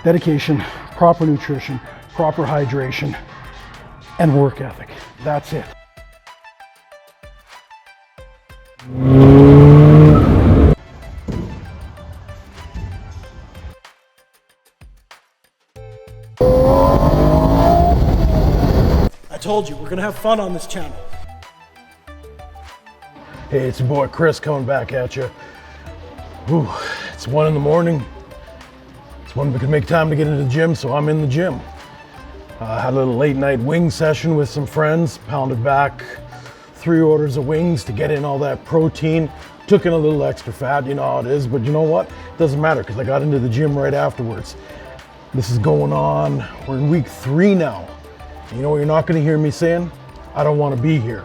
dedication, proper nutrition, proper hydration, and work ethic. That's it. I told you, we're gonna have fun on this channel. Hey, it's your boy Chris coming back at you. Whew, it's 1 in the morning. It's when we can make time to get into the gym, so I'm in the gym. Had a little late night wing session with some friends, pounded back 3 orders of wings to get in all that protein. Took in a little extra fat, you know how it is, but you know what? It doesn't matter because I got into the gym right afterwards. This is going on, we're in week 3 now. You know what you're not gonna hear me saying? I don't wanna be here.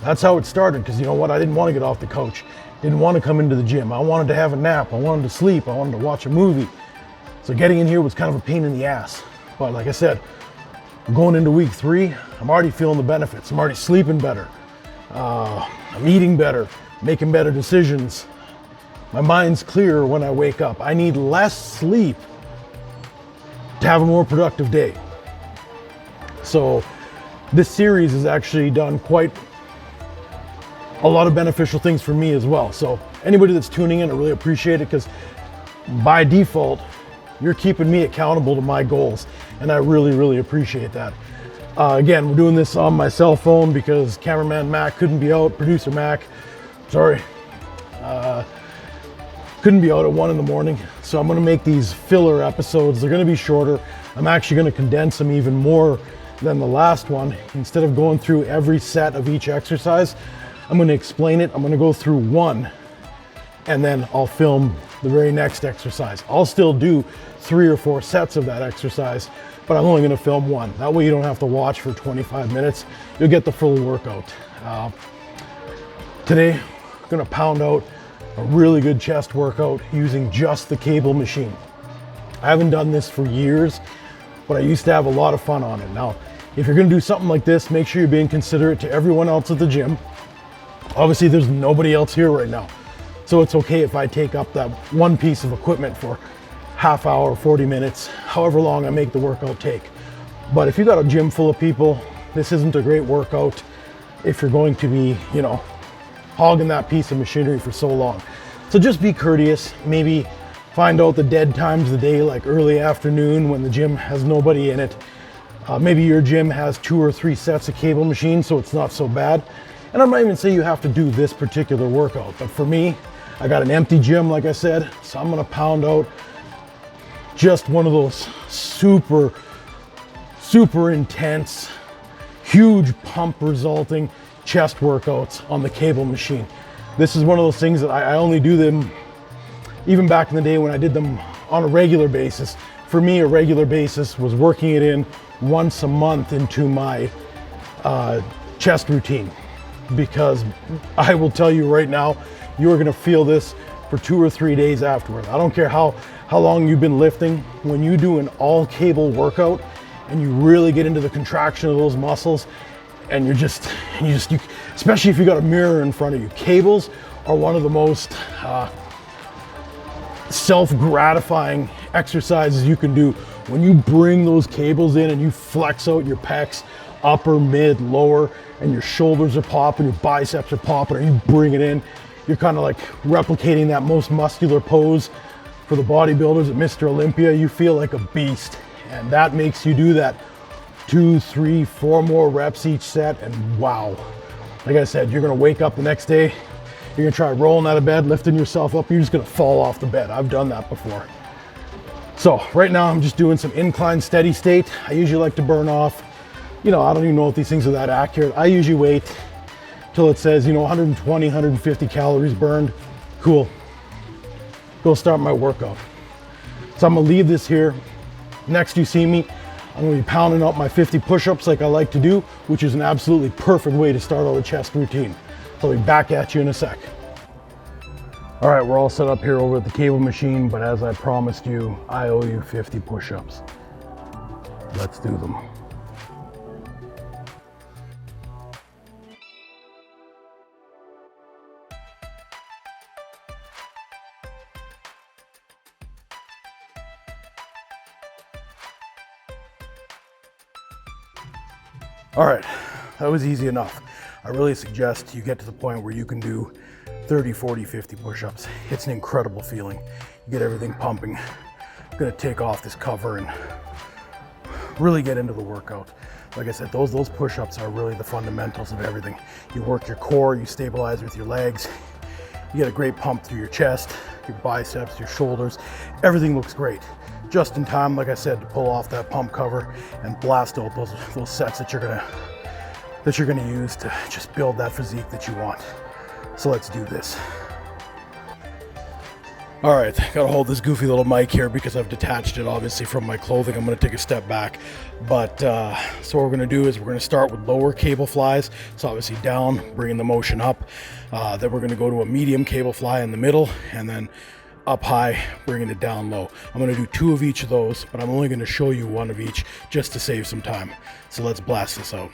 That's how it started, because you know what? I didn't want to get off the couch. Didn't want to come into the gym. I wanted to have a nap. I wanted to sleep. I wanted to watch a movie. So getting in here was kind of a pain in the ass. But like I said, going into week 3, I'm already feeling the benefits. I'm already sleeping better. I'm eating better, making better decisions. My mind's clearer when I wake up. I need less sleep to have a more productive day. So this series has actually done quite a lot of beneficial things for me as well. So anybody that's tuning in, I really appreciate it, because by default, you're keeping me accountable to my goals. And I really, really appreciate that. Again, we're doing this on my cell phone because cameraman Mac couldn't be out, producer Mac, sorry, couldn't be out at 1 in the morning. So I'm gonna make these filler episodes. They're gonna be shorter. I'm actually gonna condense them even more than the last one. Instead of going through every set of each exercise, I'm going to explain it. I'm going to go through one, and then I'll film the very next exercise. I'll still do 3 or 4 sets of that exercise, but I'm only going to film one. That way you don't have to watch for 25 minutes. You'll get the full workout. Today, I'm going to pound out a really good chest workout using just the cable machine. I haven't done this for years, but I used to have a lot of fun on it. Now, if you're going to do something like this, make sure you're being considerate to everyone else at the gym. Obviously, there's nobody else here right now, so it's okay if I take up that one piece of equipment for half hour, 40 minutes, however long I make the workout take. But if you got a gym full of people, this isn't a great workout if you're going to be, you know, hogging that piece of machinery for so long. So just be courteous. Maybe find out the dead times of the day, like early afternoon when the gym has nobody in it. Maybe your gym has 2 or 3 sets of cable machines, so it's not so bad. And I'm not even saying you have to do this particular workout, but for me, I got an empty gym, like I said, so I'm gonna pound out just one of those super, super intense, huge pump resulting chest workouts on the cable machine. This is one of those things that I only do them, even back in the day when I did them on a regular basis. For me, a regular basis was working it in once a month into my chest routine. Because I will tell you right now, you're gonna feel this for 2 or 3 days afterwards. I don't care how long you've been lifting. When you do an all cable workout and you really get into the contraction of those muscles, and you especially if you got a mirror in front of you, cables are one of the most self-gratifying exercises you can do. When you bring those cables in and you flex out your pecs, upper, mid, lower, and your shoulders are popping, your biceps are popping, and you bring it in, you're kind of like replicating that most muscular pose for the bodybuilders at Mr. Olympia. You feel like a beast, and that makes you do that 2, 3, 4 more reps each set, and wow. Like I said, you're gonna wake up the next day, you're gonna try rolling out of bed, lifting yourself up, you're just gonna fall off the bed. I've done that before. So right now I'm just doing some incline steady state. I usually like to burn off, you know, I don't even know if these things are that accurate. I usually wait till it says, you know, 120, 150 calories burned. Cool. Go start my workout. So I'm gonna leave this here. Next you see me, I'm gonna be pounding out my 50 push-ups like I like to do, which is an absolutely perfect way to start out a chest routine. So I'll be back at you in a sec. All right, we're all set up here over at the cable machine, but as I promised you, I owe you 50 push-ups. Let's do them. All right, that was easy enough. I really suggest you get to the point where you can do 30, 40, 50 push-ups. It's an incredible feeling. You get everything pumping. I'm gonna take off this cover and really get into the workout. Like I said, those push-ups are really the fundamentals of everything. You work your core, you stabilize with your legs, you get a great pump through your chest, your biceps, your shoulders. Everything looks great. Just in time, like I said, to pull off that pump cover and blast out those sets that you're gonna use to just build that physique that you want. So let's do this. All right, gotta hold this goofy little mic here because I've detached it obviously from my clothing. I'm gonna take a step back. But so what we're gonna do is we're gonna start with lower cable flies. So obviously down, bringing the motion up. Then we're gonna go to a medium cable fly in the middle, and then up high, bringing it down low. I'm gonna do 2 of each of those, but I'm only gonna show you 1 of each just to save some time. So let's blast this out.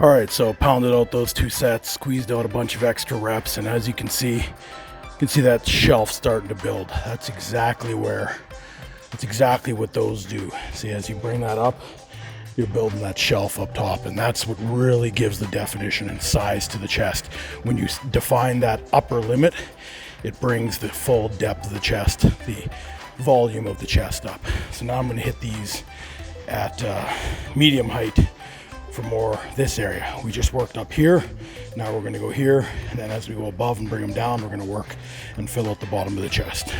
All right, so pounded out those 2 sets, squeezed out a bunch of extra reps, and as you can see that shelf starting to build. That's exactly what those do. See, as you bring that up, you're building that shelf up top, and that's what really gives the definition and size to the chest. When you define that upper limit, it brings the full depth of the chest, the volume of the chest up. So now I'm gonna hit these at medium height for more this area. We just worked up here, now we're gonna go here, and then as we go above and bring them down, we're gonna work and fill out the bottom of the chest.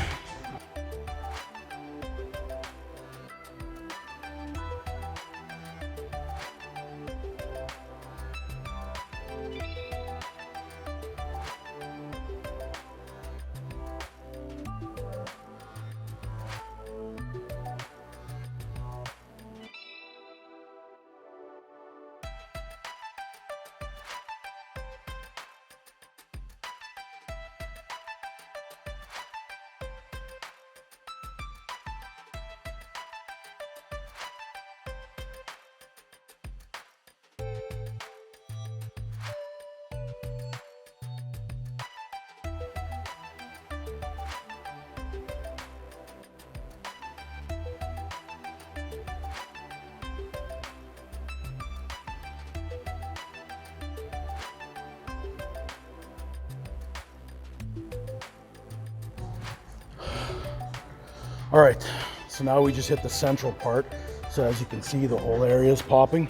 All right, so now we just hit the central part. So as you can see, the whole area is popping.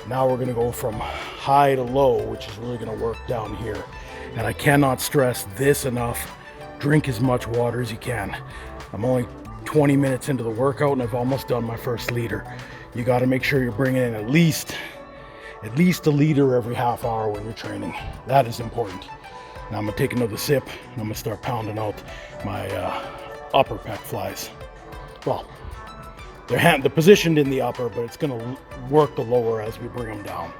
Now we're gonna go from high to low, which is really gonna work down here. And I cannot stress this enough. Drink as much water as you can. I'm only 20 minutes into the workout and I've almost done my first liter. You gotta make sure you're bringing in at least a liter every half hour when you're training. That is important. Now I'm gonna take another sip and I'm gonna start pounding out my upper pec flies. Well, they're positioned in the upper, but it's gonna work the lower as we bring them down.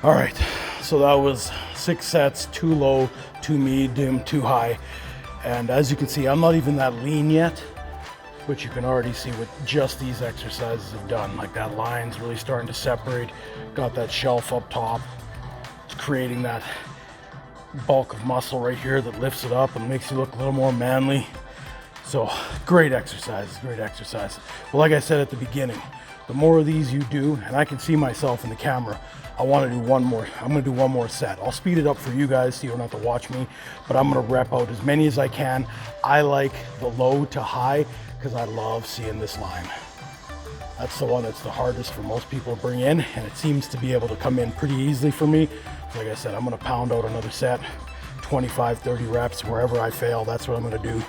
All right, so that was 6 sets, 2 low, 2 medium, 2 high. And as you can see, I'm not even that lean yet, but you can already see what just these exercises have done. Like that line's really starting to separate, got that shelf up top. It's creating that bulk of muscle right here that lifts it up and makes you look a little more manly. So great exercise, great exercise. But like I said at the beginning, the more of these you do, and I can see myself in the camera, I want to do one more. I'm going to do one more set. I'll speed it up for you guys so you don't have to watch me, but I'm going to rep out as many as I can. I like the low to high because I love seeing this line. That's the one that's the hardest for most people to bring in, and it seems to be able to come in pretty easily for me. So like I said, I'm going to pound out another set, 25, 30 reps. Wherever I fail, that's what I'm going to do.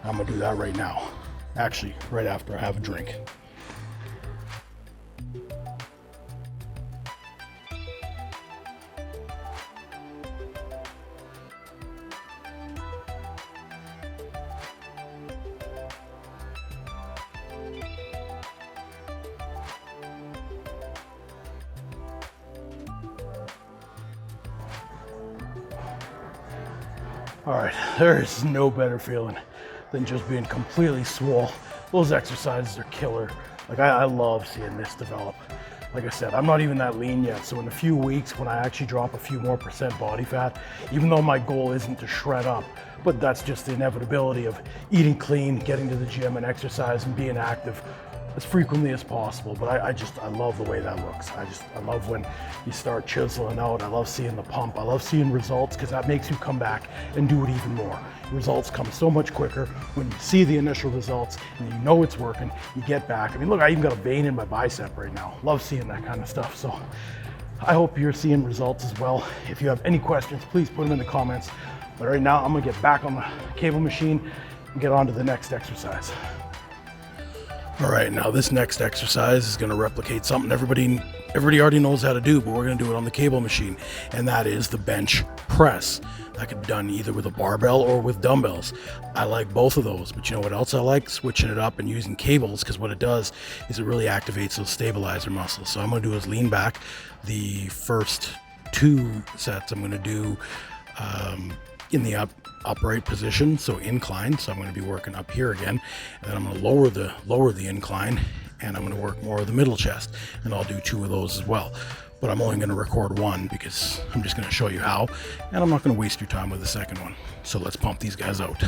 I'm going to do that right now. Actually, right after I have a drink. All right, there is no better feeling than just being completely swole. Those exercises are killer. Like I love seeing this develop. Like I said, I'm not even that lean yet. So in a few weeks, when I actually drop a few more % body fat, even though my goal isn't to shred up, but that's just the inevitability of eating clean, getting to the gym and exercise and being active as frequently as possible. But I love the way that looks. I love when you start chiseling out. I love seeing the pump. I love seeing results because that makes you come back and do it even more. Results come so much quicker when you see the initial results and you know it's working. You get back. I mean, look, I even got a vein in my bicep right now. Love seeing that kind of stuff. So I hope you're seeing results as well. If you have any questions, please put them in the comments. But right now, I'm gonna get back on the cable machine and get on to the next exercise. All right, now this next exercise is gonna replicate something everybody already knows how to do, but we're gonna do it on the cable machine, and that is the bench press. That could be done either with a barbell or with dumbbells. I like both of those, but you know what else I like? Switching it up and using cables, because what it does is it really activates those stabilizer muscles. So I'm gonna do is lean back. The first 2 sets I'm gonna do in the upright position, so incline. So I'm going to be working up here again, and then I'm going to lower the incline, and I'm going to work more of the middle chest, and I'll do 2 of those as well. But I'm only going to record 1 because I'm just going to show you how, and I'm not going to waste your time with the second one. So let's pump these guys out.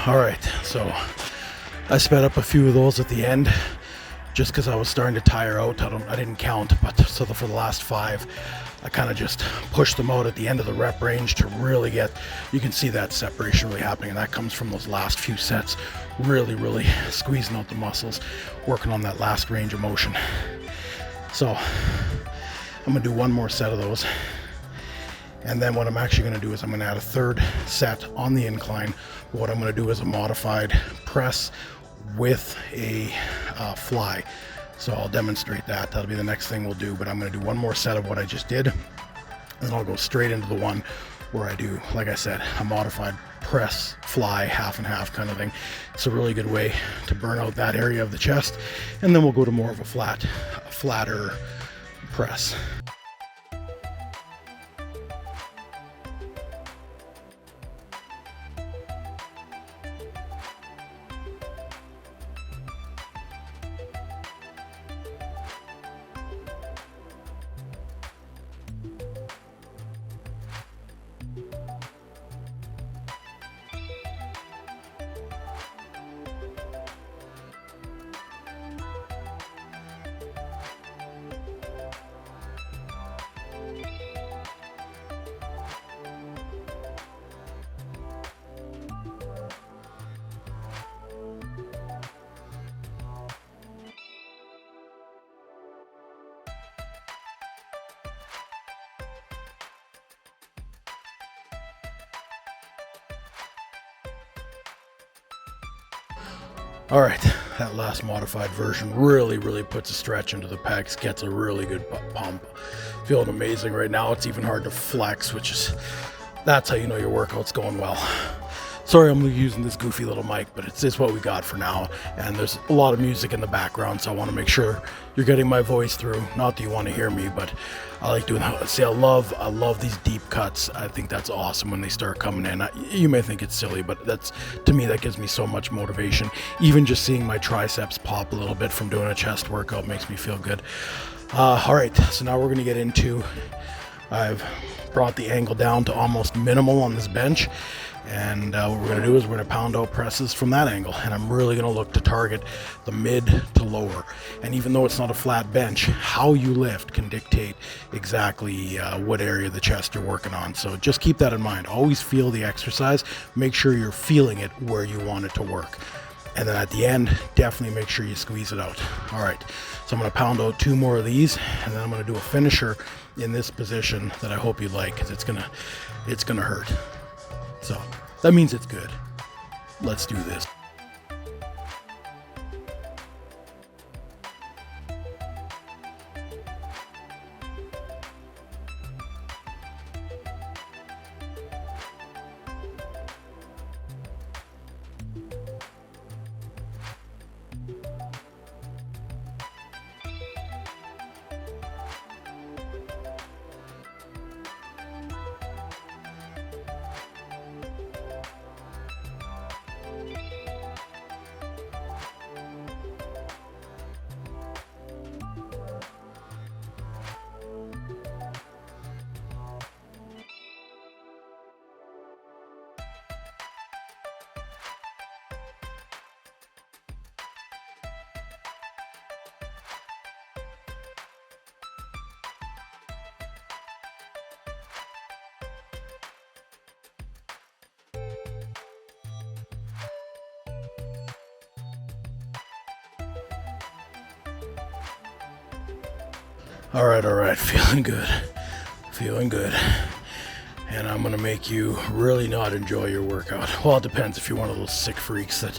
All right, so I sped up a few of those at the end just because I was starting to tire out. I didn't count, but so for the last 5, I kind of just pushed them out at the end of the rep range to really get, you can see that separation really happening, and that comes from those last few sets, really squeezing out the muscles, working on that last range of motion. So I'm gonna do 1 more set of those. And then what I'm actually going to do is I'm going to add a 3rd set on the incline. What I'm going to do is a modified press with a fly. So I'll demonstrate that. That'll be the next thing we'll do. But I'm going to do 1 more set of what I just did. And then I'll go straight into the one where I do, like I said, a modified press, fly, half and half kind of thing. It's a really good way to burn out that area of the chest. And then we'll go to more of a flatter press. All right, that last modified version really puts a stretch into the pecs, gets a really good pump. Feeling amazing right now. It's even hard to flex, that's how you know your workout's going well. Sorry I'm using this goofy little mic, but it's what we got for now. And there's a lot of music in the background, so I want to make sure you're getting my voice through. Not that you want to hear me, but I like doing that. See, I love these deep cuts. I think that's awesome when they start coming in. You may think it's silly, but to me, that gives me so much motivation. Even just seeing my triceps pop a little bit from doing a chest workout makes me feel good. All right, so now we're going to get into, I've brought the angle down to almost minimal on this bench. And what we're going to do is we're going to pound out presses from that angle. And I'm really going to look to target the mid to lower. And even though it's not a flat bench, how you lift can dictate exactly what area of the chest you're working on. So just keep that in mind. Always feel the exercise. Make sure you're feeling it where you want it to work. And then at the end, definitely make sure you squeeze it out. All right, so I'm going to pound out 2 more of these, and then I'm going to do a finisher in this position that I hope you like, because it's gonna hurt. So that means it's good. Let's do this. All right, feeling good. And I'm gonna make you really not enjoy your workout. Well, it depends if you're one of those sick freaks that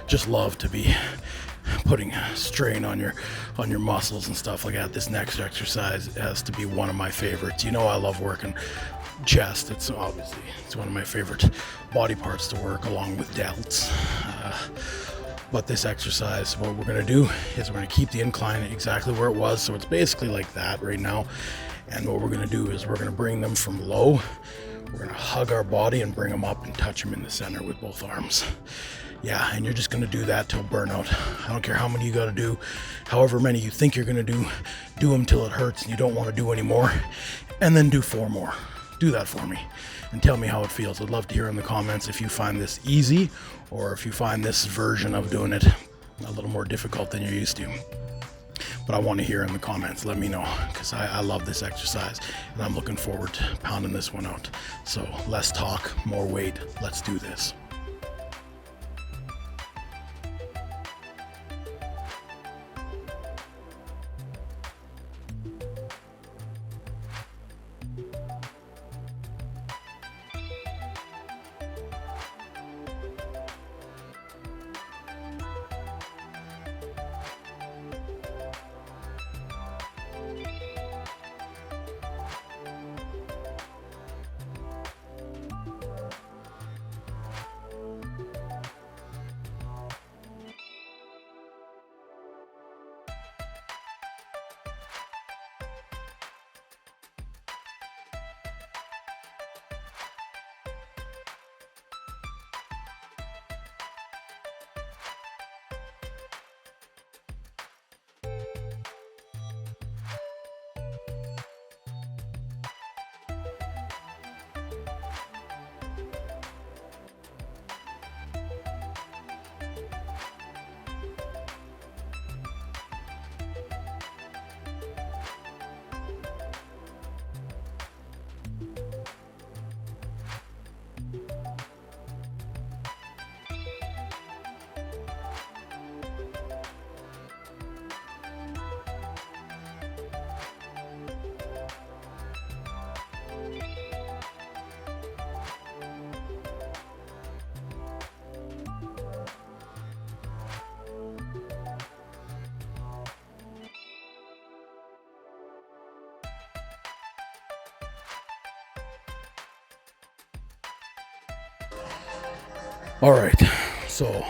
just love to be putting strain on your muscles and stuff like that. This next exercise has to be one of my favorites. You know, I love working chest. It's one of my favorite body parts to work, along with delts. But this exercise, what we're going to do is we're going to keep the incline exactly where it was. So it's basically like that right now. And what we're going to do is we're going to bring them from low. We're going to hug our body and bring them up and touch them in the center with both arms. Yeah, and you're just going to do that till burnout. I don't care how many you got to do, however many you think you're going to do them till it hurts and you don't want to do anymore. And then do 4 more. Do that for me and tell me how it feels. I'd love to hear in the comments if you find this easy or if you find this version of doing it a little more difficult than you're used to. But I want to hear in the comments. Let me know, because I love this exercise and I'm looking forward to pounding this one out. So less talk, more weight. Let's do this. All right, so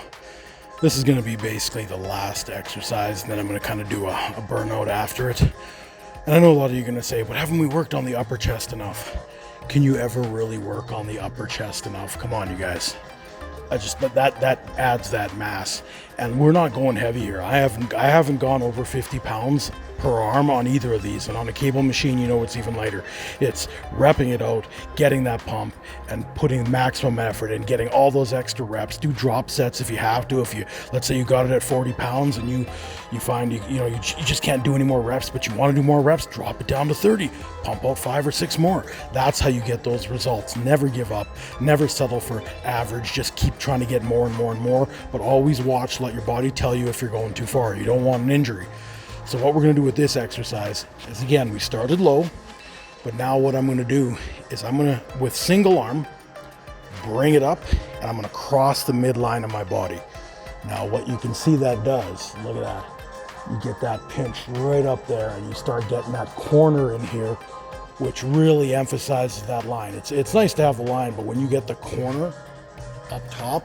this is going to be basically the last exercise, and then I'm going to kind of do a burnout after it. And I know a lot of you are going to say, but haven't we worked on the upper chest enough? Can you ever really work on the upper chest enough? Come on, you guys. But that adds that mass, and we're not going heavy here. I haven't gone over 50 pounds per arm on either of these, and on a cable machine, you know, it's even lighter. It's repping it out, getting that pump, and putting maximum effort in, getting all those extra reps. Do drop sets if you have to. If you, let's say you got it at 40 pounds and you find you just can't do any more reps, but you want to do more reps, drop it down to 30, pump out 5 or 6 more. That's how you get those results. Never give up, never settle for average. Just keep trying to get more and more and more, but always watch, let your body tell you if you're going too far. You don't want an injury. So what we're going to do with this exercise is, again, we started low, but now what I'm going to do is I'm going to, with single arm, bring it up, and I'm going to cross the midline of my body. Now what you can see that does, look at that, you get that pinch right up there, and you start getting that corner in here, which really emphasizes that line. It's nice to have the line, but when you get the corner up top,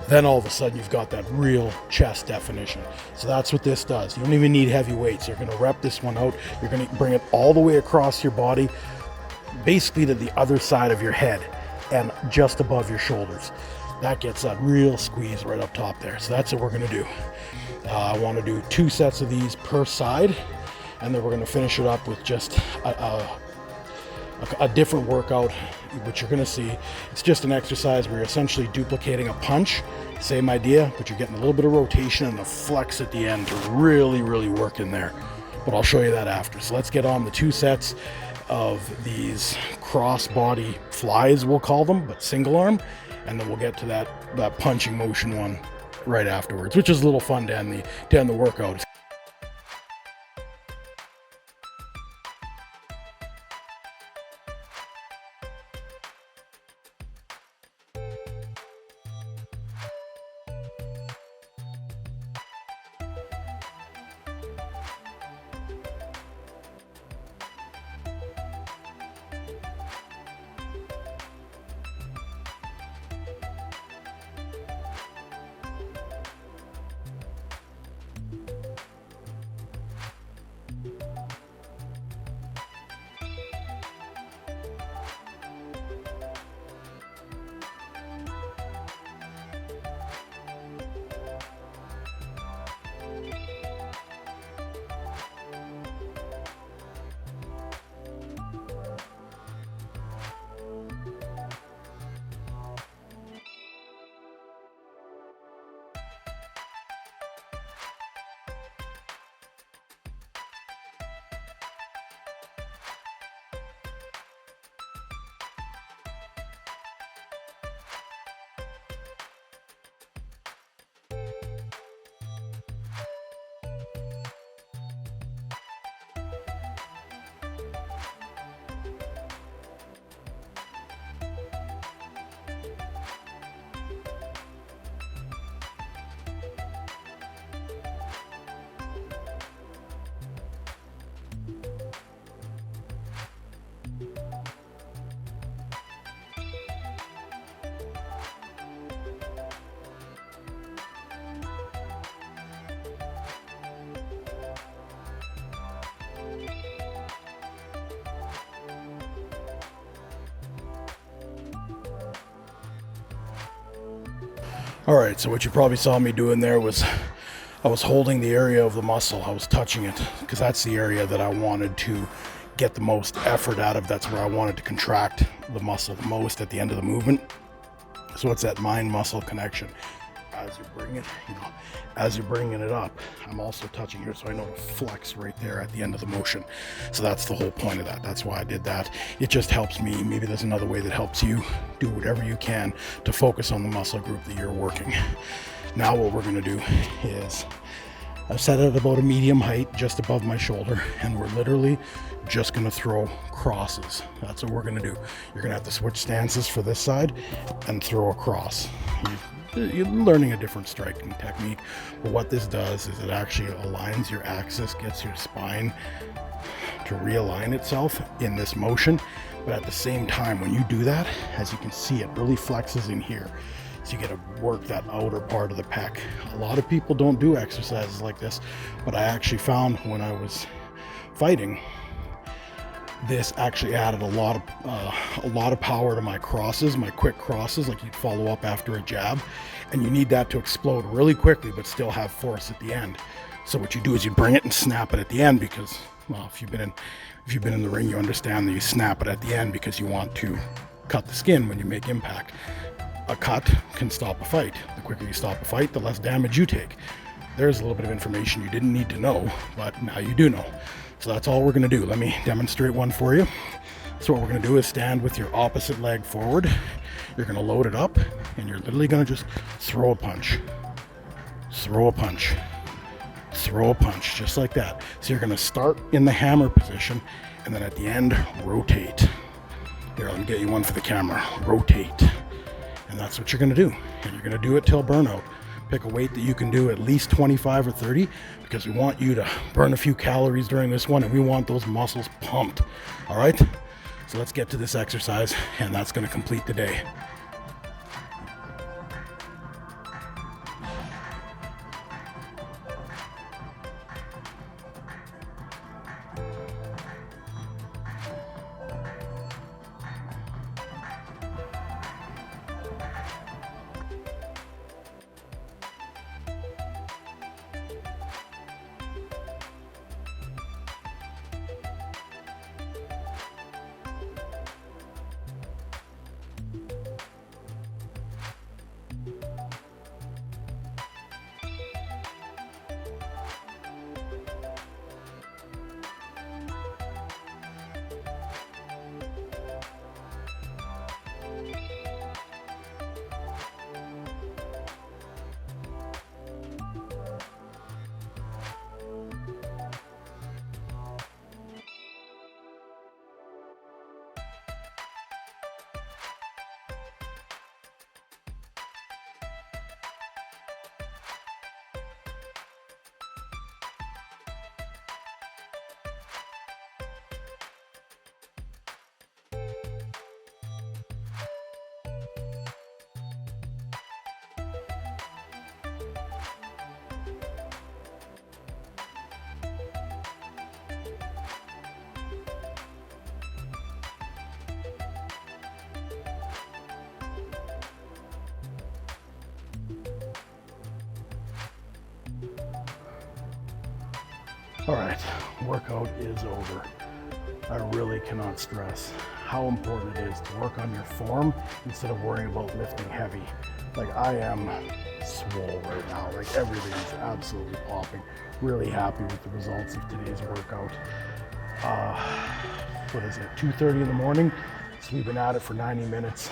then all of a sudden you've got that real chest definition. So that's what this does. You don't even need heavy weights. You're going to rep this one out. You're going to bring it all the way across your body, basically to the other side of your head and just above your shoulders. That gets that real squeeze right up top there. So that's what we're going to do. I want to do 2 sets of these per side, and then we're going to finish it up with just a different workout, which you're going to see. It's just an exercise where you're essentially duplicating a punch. Same idea, but you're getting a little bit of rotation and a flex at the end to really, really work in there. But I'll show you that after. So let's get on the 2 sets of these cross body flies, we'll call them, but single arm, and then we'll get to that punching motion one right afterwards, which is a little fun to end the workout. All right, so what you probably saw me doing there was I was holding the area of the muscle. I was touching it because that's the area that I wanted to get the most effort out of. That's where I wanted to contract the muscle the most at the end of the movement. So it's that mind-muscle connection. As you're bringing it up, I'm also touching here, so I know to flex right there at the end of the motion. So that's the whole point of that. That's why I did that. It just helps me. Maybe there's another way that helps you do whatever you can to focus on the muscle group that you're working. Now what we're going to do is I've set it at about a medium height, just above my shoulder, and we're literally just going to throw crosses. That's what we're going to do. You're going to have to switch stances for this side and throw a cross. You're learning a different striking technique, but what this does is it actually aligns your axis, gets your spine to realign itself in this motion. But at the same time, when you do that, as you can see, it really flexes in here. So you get to work that outer part of the pec. A lot of people don't do exercises like this, but I actually found when I was fighting, this actually added a lot of power to my crosses, my quick crosses, like you'd follow up after a jab, and you need that to explode really quickly but still have force at the end. So what you do is you bring it and snap it at the end, because, well, if you've been in the ring, you understand that you snap it at the end because you want to cut the skin when you make impact. A cut can stop a fight. The quicker you stop a fight, the less damage you take. There's a little bit of information you didn't need to know, but now you do know. So that's all we're going to do. Let me demonstrate one for you. So what we're going to do is stand with your opposite leg forward. You're going to load it up, and you're literally going to just throw a punch. Throw a punch. Throw a punch, just like that. So you're going to start in the hammer position, and then at the end, rotate. Here, let me get you one for the camera. Rotate. And that's what you're going to do. And you're going to do it till burnout. Pick a weight that you can do at least 25 or 30, because we want you to burn a few calories during this one, and we want those muscles pumped. All right? So let's get to this exercise, and that's going to complete the day. All right, workout is over. I really cannot stress how important it is to work on your form instead of worrying about lifting heavy. Like, I am swole right now. Like, everything's absolutely popping. Really happy with the results of today's workout. What is it, 2:30 in the morning? So we've been at it for 90 minutes.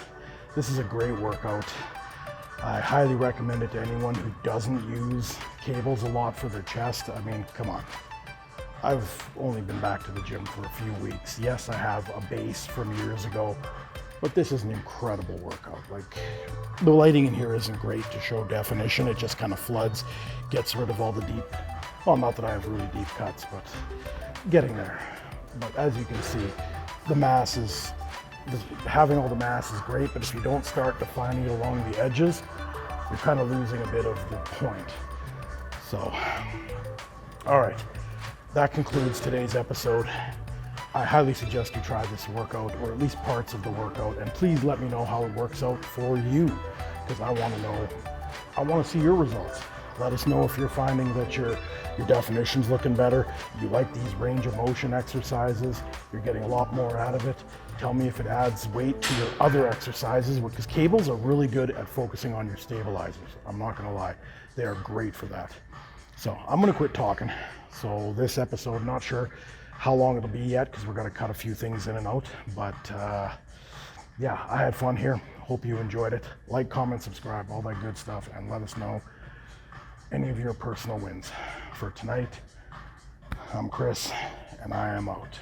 This is a great workout. I highly recommend it to anyone who doesn't use cables a lot for their chest. I mean, come on. I've only been back to the gym for a few weeks. Yes, I have a base from years ago, but this is an incredible workout. Like, the lighting in here isn't great to show definition. It just kind of floods, gets rid of all the deep, well, not that I have really deep cuts, but getting there. But as you can see, the mass is, having all the mass is great, but if you don't start defining it along the edges, you're kind of losing a bit of the point. So, all right. That concludes today's episode. I highly suggest you try this workout, or at least parts of the workout, and please let me know how it works out for you, because I want to know, I want to see your results. Let us know if you're finding that your definition's looking better, you like these range of motion exercises, you're getting a lot more out of it. Tell me if it adds weight to your other exercises, because cables are really good at focusing on your stabilizers. I'm not gonna lie, they are great for that. So I'm gonna quit talking. So this episode, not sure how long it'll be yet, because we're gonna cut a few things in and out, but yeah, I had fun here. Hope you enjoyed it. Like, comment, subscribe, all that good stuff, and let us know any of your personal wins. For tonight, I'm Chris, and I am out.